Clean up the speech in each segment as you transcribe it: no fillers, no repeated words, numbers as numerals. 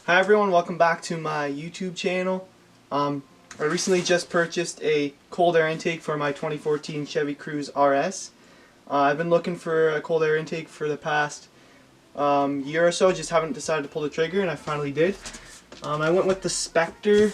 Hi everyone, welcome back to my YouTube channel. I recently just purchased a cold air intake for my 2014 Chevy Cruze RS. I've been looking for a cold air intake for the past year or so, just haven't decided to pull the trigger, and I finally did. I went with the Spectre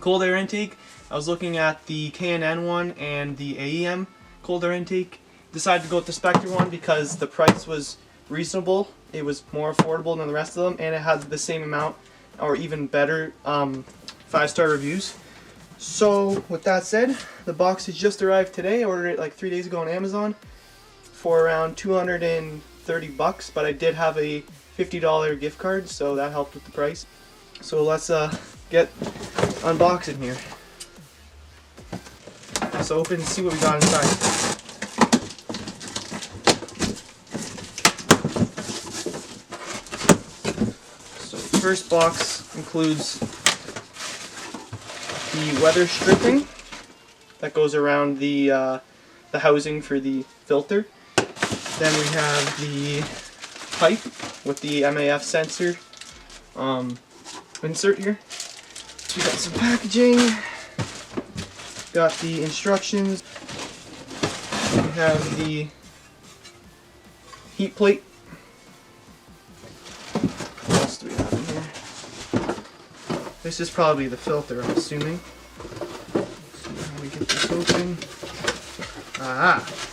cold air intake. I was looking at the K&N one and the AEM cold air intake. Decided to go with the Spectre one because the price was reasonable. It was more affordable than the rest of them, and it had the same amount or even better 5-star reviews. So with that said, the box has just arrived today. I ordered it like 3 days ago on Amazon for around $230, but I did have a $50 gift card, so that helped with the price. So let's get unboxing here. Let's open and see what we got inside. First box includes the weather stripping that goes around the housing for the filter. Then we have the pipe with the MAF sensor insert here. We got some packaging. Got the instructions. We have the heat plate. What else do we have in here? This is probably the filter, I'm assuming. Let's see how we get this open.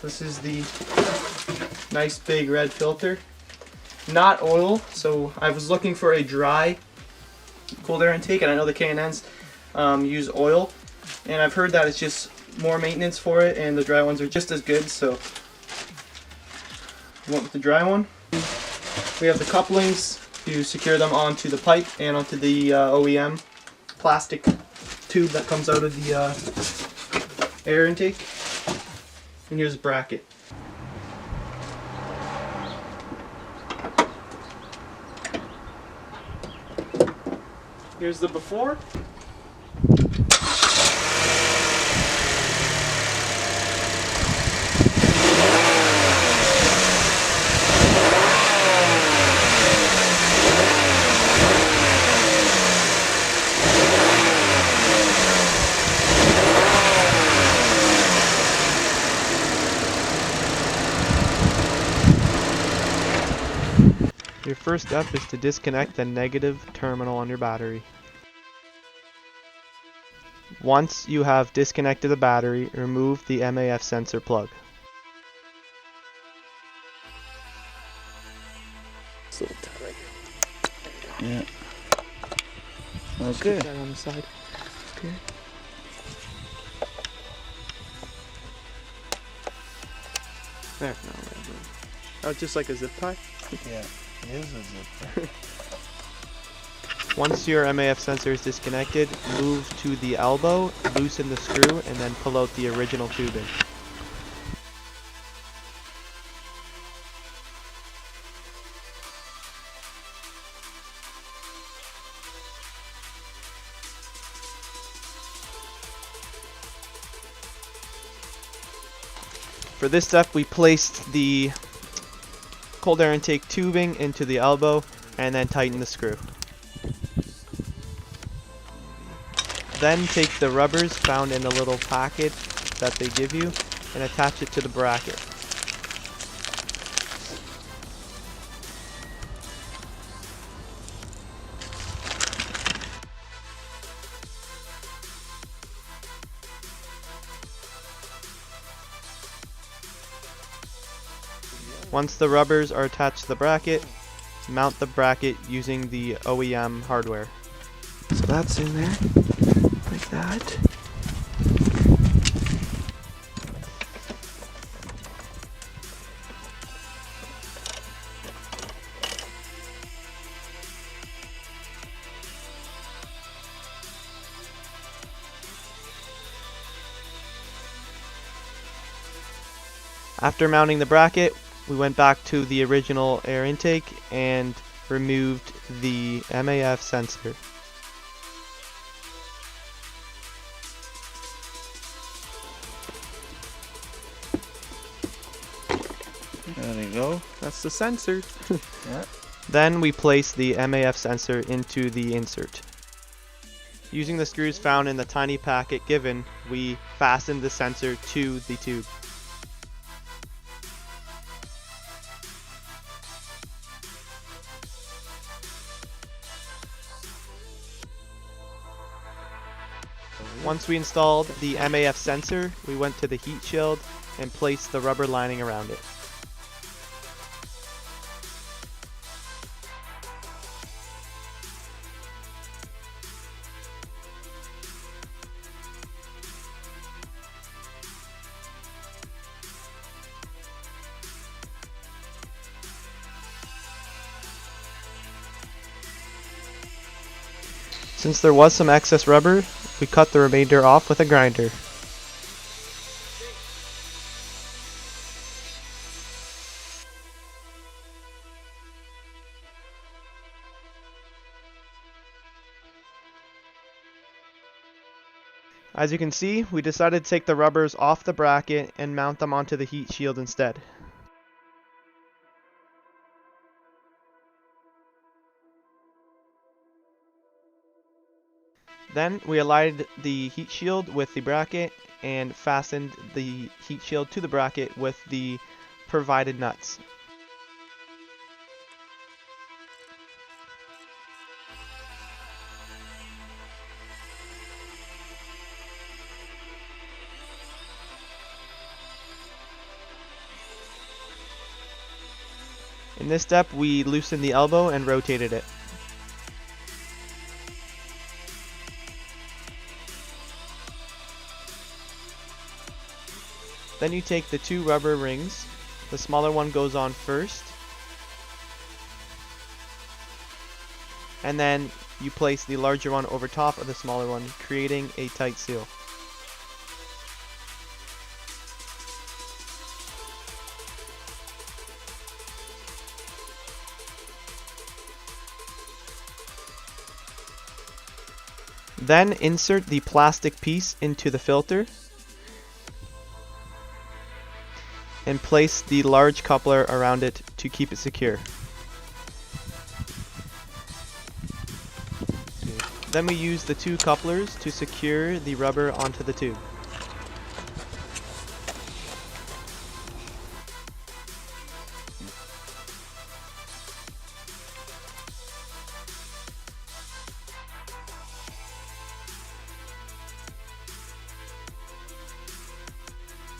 This is the nice big red filter. Not oil, so I was looking for a dry cold air intake, and I know the K&Ns use oil, and I've heard that it's just more maintenance for it, and the dry ones are just as good, so I went with the dry one. We have the couplings to secure them onto the pipe and onto the OEM plastic tube that comes out of the air intake. And here's a bracket. Here's the before. Your first step is to disconnect the negative terminal on your battery. Once you have disconnected the battery, remove the MAF sensor plug. It's a little tight right here. Yeah. Okay. Put that on the side. Okay. There, no, oh, just like a zip tie? Yeah. It is a zip. Once your MAF sensor is disconnected, move to the elbow, loosen the screw, and then pull out the original tubing. For this step, we placed the cold air intake tubing into the elbow and then tighten the screw. Then take the rubbers found in the little packet that they give you and attach it to the bracket. Once the rubbers are attached to the bracket, mount the bracket using the OEM hardware. So that's in there, like that. After mounting the bracket, we went back to the original air intake and removed the MAF sensor. There you go. That's the sensor. Yeah. Then we place the MAF sensor into the insert. Using the screws found in the tiny packet given, we fasten the sensor to the tube. Once we installed the MAF sensor, we went to the heat shield and placed the rubber lining around it. Since there was some excess rubber, we cut the remainder off with a grinder. As you can see, we decided to take the rubbers off the bracket and mount them onto the heat shield instead. Then we aligned the heat shield with the bracket and fastened the heat shield to the bracket with the provided nuts. In this step, we loosened the elbow and rotated it. Then you take the two rubber rings, the smaller one goes on first, and then you place the larger one over top of the smaller one, creating a tight seal. Then insert the plastic piece into the filter and place the large coupler around it to keep it secure. Then we use the two couplers to secure the rubber onto the tube.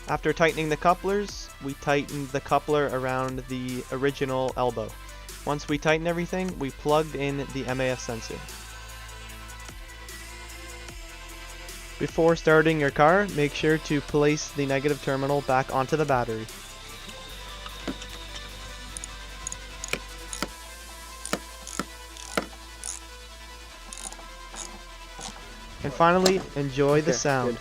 After tightening the couplers, we tightened the coupler around the original elbow. Once we tightened everything, we plugged in the MAF sensor. Before starting your car, make sure to place the negative terminal back onto the battery. And finally, enjoy the sound.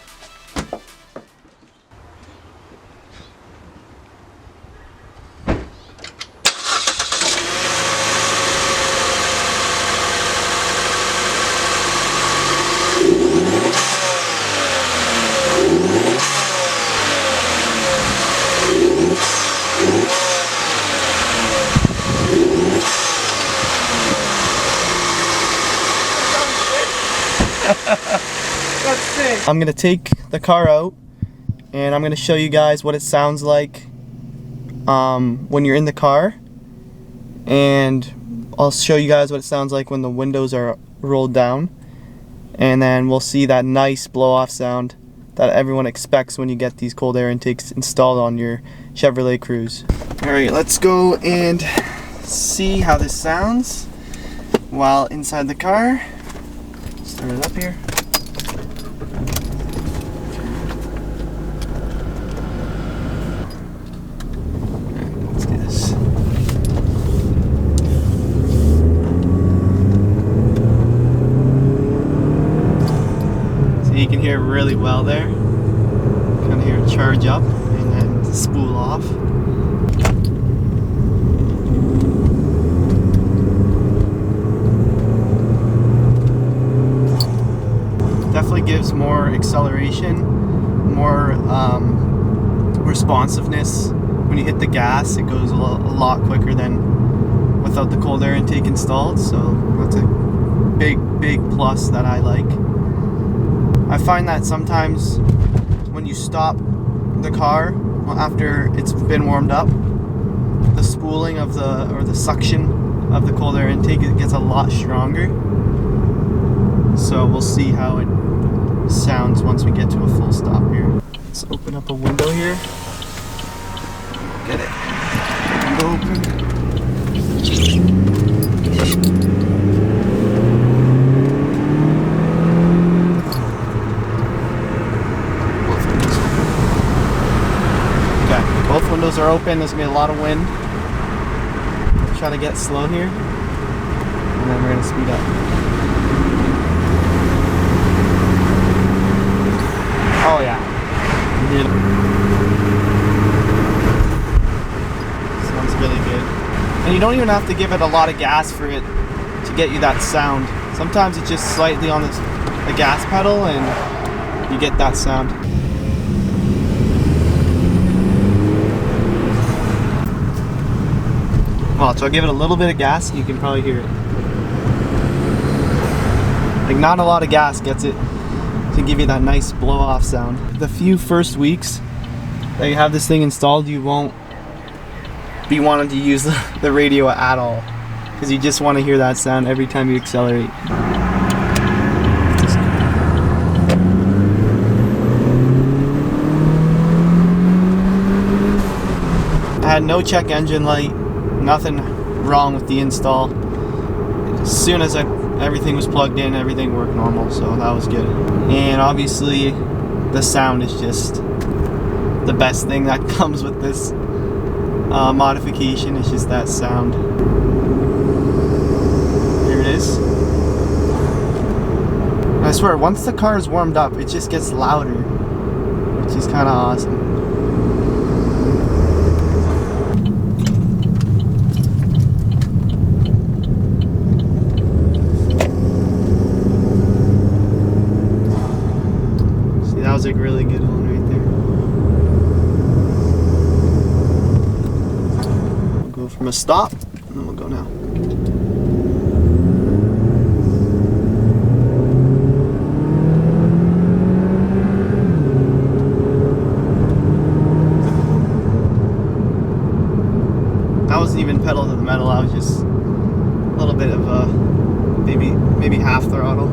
Good. I'm gonna take the car out and I'm gonna show you guys what it sounds like when you're in the car, and I'll show you guys what it sounds like when the windows are rolled down, and then we'll see that nice blow-off sound that everyone expects when you get these cold air intakes installed on your Chevrolet Cruze. Alright, let's go and see how this sounds while inside the car. Start it up here. Let's do this. So you can hear it really well there. Kind of hear it charge up and then spool off. Definitely gives more acceleration, more responsiveness. When you hit the gas, it goes a lot quicker than without the cold air intake installed, so that's a big plus that I like. I find that sometimes when you stop the car after it's been warmed up, the spooling of the suction of the cold air intake, it gets a lot stronger. So we'll see how it sounds once we get to a full stop here. Let's open up a window here. Get it. Window open. Okay, both windows are open. There's gonna be a lot of wind. Try to get slow here, and then we're gonna speed up. Oh yeah. Sounds really good. And you don't even have to give it a lot of gas for it to get you that sound. Sometimes it's just slightly on the gas pedal and you get that sound. Well, so I'll give it a little bit of gas and you can probably hear it. Like, not a lot of gas gets it to give you that nice blow-off sound. The few first weeks that you have this thing installed, you won't be wanting to use the radio at all, because you just want to hear that sound every time you accelerate. I had no check engine light, nothing wrong with the install. As soon as everything was plugged in, everything worked normal, so that was good. And obviously the sound is just the best thing that comes with this modification. Is just that sound. Here it is. And I swear, once the car is warmed up, it just gets louder, which is kind of awesome. That was a really good one right there. We'll go from a stop, and then we'll go now. I wasn't even pedal to the metal, I was just a little bit of maybe half throttle.